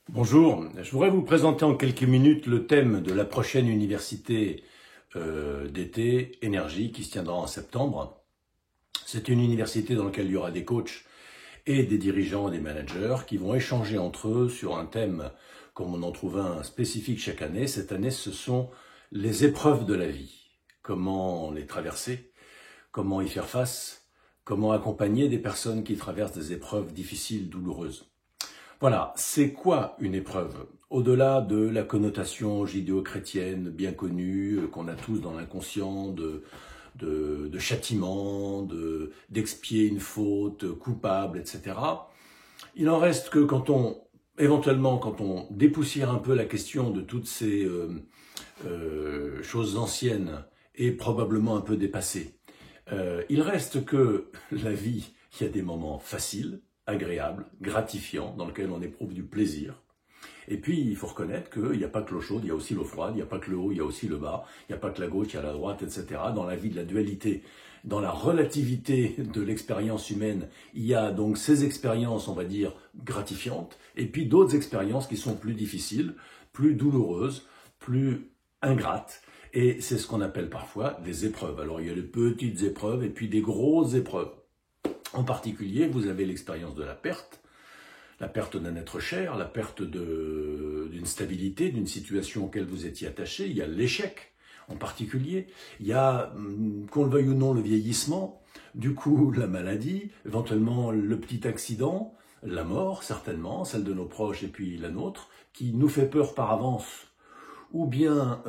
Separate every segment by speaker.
Speaker 1: Bonjour, je voudrais vous présenter en quelques minutes le thème de la prochaine université d'été énergie qui se tiendra en septembre. C'est une université dans laquelle il y aura des coachs et des dirigeants et des managers qui vont échanger entre eux sur un thème, comme on en trouve un spécifique chaque année. Cette année, ce sont les épreuves de la vie. Comment les traverser, comment y faire face, comment accompagner des personnes qui traversent des épreuves difficiles, douloureuses. Voilà, c'est quoi une épreuve? Au-delà de la connotation judéo-chrétienne bien connue, qu'on a tous dans l'inconscient, de châtiment, d'expier une faute coupable, etc. Il en reste que éventuellement, quand on dépoussière un peu la question de toutes ces choses anciennes et probablement un peu dépassées, il reste que la vie, il y a des moments faciles, agréable, gratifiant, dans lequel on éprouve du plaisir. Et puis, il faut reconnaître qu'il n'y a pas que l'eau chaude, il y a aussi l'eau froide, il n'y a pas que le haut, il y a aussi le bas, il n'y a pas que la gauche, il y a la droite, etc. Dans la vie de la dualité, dans la relativité de l'expérience humaine, il y a donc ces expériences, on va dire, gratifiantes, et puis d'autres expériences qui sont plus difficiles, plus douloureuses, plus ingrates. Et c'est ce qu'on appelle parfois des épreuves. Alors, il y a des petites épreuves et puis des grosses épreuves. En particulier, vous avez l'expérience de la perte d'un être cher, la perte d'une stabilité, d'une situation auquel vous étiez attaché. Il y a l'échec en particulier. Il y a, qu'on le veuille ou non, le vieillissement, du coup la maladie, éventuellement le petit accident, la mort certainement, celle de nos proches et puis la nôtre, qui nous fait peur par avance, ou bien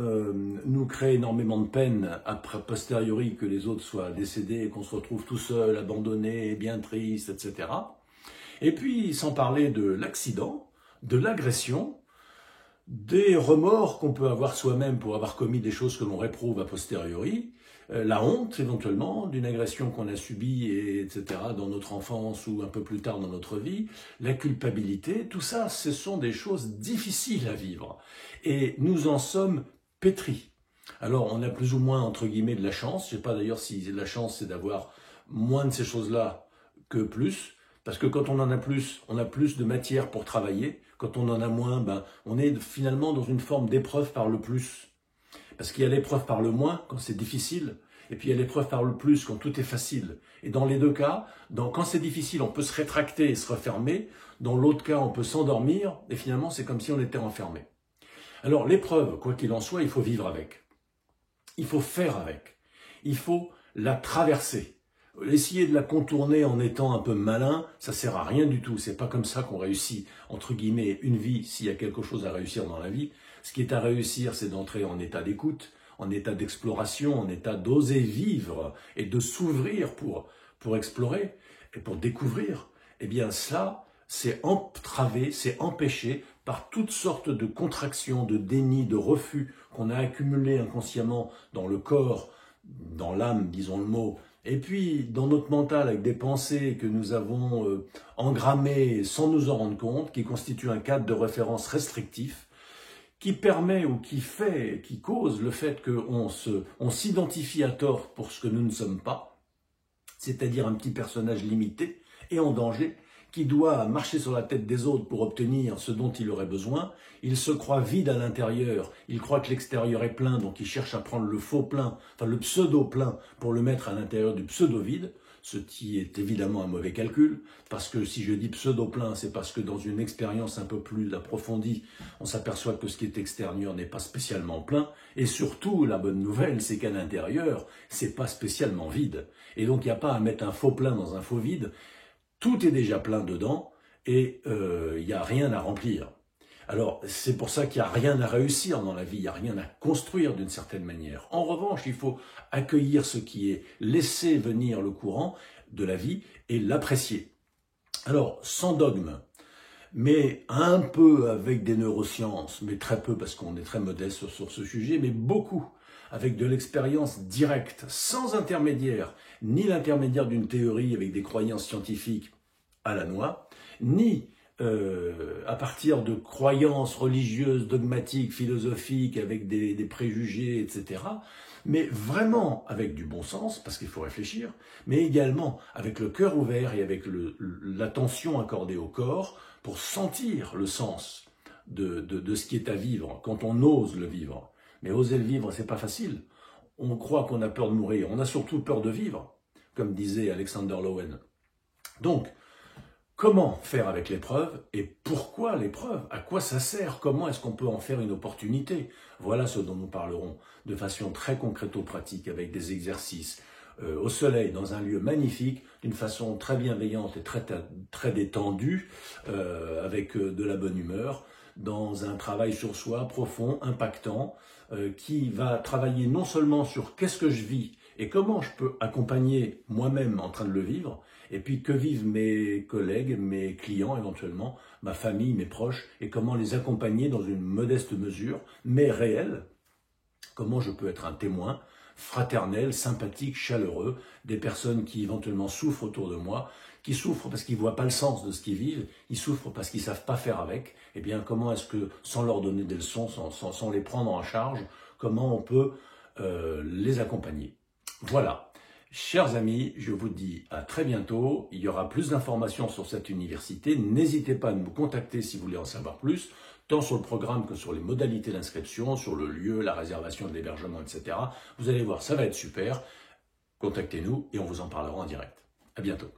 Speaker 1: nous crée énormément de peine après posteriori que les autres soient décédés et qu'on se retrouve tout seul, abandonné, bien triste, etc. Et puis, sans parler de l'accident, de l'agression, des remords qu'on peut avoir soi-même pour avoir commis des choses que l'on réprouve a posteriori, la honte éventuellement d'une agression qu'on a subie, etc. dans notre enfance ou un peu plus tard dans notre vie, la culpabilité, tout ça, ce sont des choses difficiles à vivre. Et nous en sommes pétris. Alors, on a plus ou moins, entre guillemets, de la chance. Je ne sais pas d'ailleurs si la chance, c'est d'avoir moins de ces choses-là que plus. Parce que quand on en a plus, on a plus de matière pour travailler. Quand on en a moins, on est finalement dans une forme d'épreuve par le plus. Parce qu'il y a l'épreuve par le moins quand c'est difficile, et puis il y a l'épreuve par le plus quand tout est facile. Et dans les deux cas, quand c'est difficile, on peut se rétracter et se refermer. Dans l'autre cas, on peut s'endormir, et finalement, c'est comme si on était enfermé. Alors l'épreuve, quoi qu'il en soit, il faut vivre avec. Il faut faire avec. Il faut la traverser. Essayer de la contourner en étant un peu malin, ça sert à rien du tout. C'est pas comme ça qu'on réussit, entre guillemets, une vie, s'il y a quelque chose à réussir dans la vie. Ce qui est à réussir, c'est d'entrer en état d'écoute, en état d'exploration, en état d'oser vivre et de s'ouvrir pour explorer et pour découvrir. Eh bien, cela, c'est entravé, c'est empêché par toutes sortes de contractions, de déni, de refus qu'on a accumulés inconsciemment dans le corps, dans l'âme, disons le mot, et puis dans notre mental avec des pensées que nous avons engrammées sans nous en rendre compte, qui constituent un cadre de référence restrictif, qui permet ou qui cause le fait qu'on s'identifie à tort pour ce que nous ne sommes pas, c'est-à-dire un petit personnage limité et en danger, qui doit marcher sur la tête des autres pour obtenir ce dont il aurait besoin. Il se croit vide à l'intérieur, il croit que l'extérieur est plein, donc il cherche à prendre le faux plein, enfin le pseudo-plein, pour le mettre à l'intérieur du pseudo-vide, ce qui est évidemment un mauvais calcul, parce que si je dis pseudo-plein, c'est parce que dans une expérience un peu plus approfondie, on s'aperçoit que ce qui est extérieur n'est pas spécialement plein, et surtout, la bonne nouvelle, c'est qu'à l'intérieur, c'est pas spécialement vide. Et donc, il n'y a pas à mettre un faux plein dans un faux vide, tout est déjà plein dedans et il n'y a rien à remplir. Alors, c'est pour ça qu'il n'y a rien à réussir dans la vie, il n'y a rien à construire d'une certaine manière. En revanche, il faut accueillir ce qui est, laisser venir le courant de la vie et l'apprécier. Alors, sans dogme, mais un peu avec des neurosciences, mais très peu parce qu'on est très modeste sur ce sujet, mais beaucoup avec de l'expérience directe, sans intermédiaire, ni l'intermédiaire d'une théorie avec des croyances scientifiques à la noix, ni à partir de croyances religieuses, dogmatiques, philosophiques, avec des préjugés, etc., mais vraiment avec du bon sens, parce qu'il faut réfléchir, mais également avec le cœur ouvert et avec l'attention accordée au corps pour sentir le sens de ce qui est à vivre, quand on ose le vivre. Mais oser le vivre, c'est pas facile. On croit qu'on a peur de mourir, on a surtout peur de vivre, comme disait Alexander Lowen. Donc, comment faire avec l'épreuve et pourquoi l'épreuve? À quoi ça sert? Comment est-ce qu'on peut en faire une opportunité? Voilà ce dont nous parlerons de façon très concréto-pratique, avec des exercices au soleil, dans un lieu magnifique, d'une façon très bienveillante et très détendue, avec de la bonne humeur, dans un travail sur soi profond, impactant, qui va travailler non seulement sur qu'est-ce que je vis et comment je peux accompagner moi-même en train de le vivre, et puis que vivent mes collègues, mes clients éventuellement, ma famille, mes proches, et comment les accompagner dans une modeste mesure, mais réelle, comment je peux être un témoin fraternel, sympathique, chaleureux, des personnes qui éventuellement souffrent autour de moi, qui souffrent parce qu'ils ne voient pas le sens de ce qu'ils vivent, ils souffrent parce qu'ils ne savent pas faire avec. Eh bien, comment est-ce que, sans leur donner des leçons, sans les prendre en charge, comment on peut les accompagner? Voilà. Chers amis, je vous dis à très bientôt. Il y aura plus d'informations sur cette université. N'hésitez pas à nous contacter si vous voulez en savoir plus, tant sur le programme que sur les modalités d'inscription, sur le lieu, la réservation de l'hébergement, etc. Vous allez voir, ça va être super. Contactez-nous et on vous en parlera en direct. À bientôt.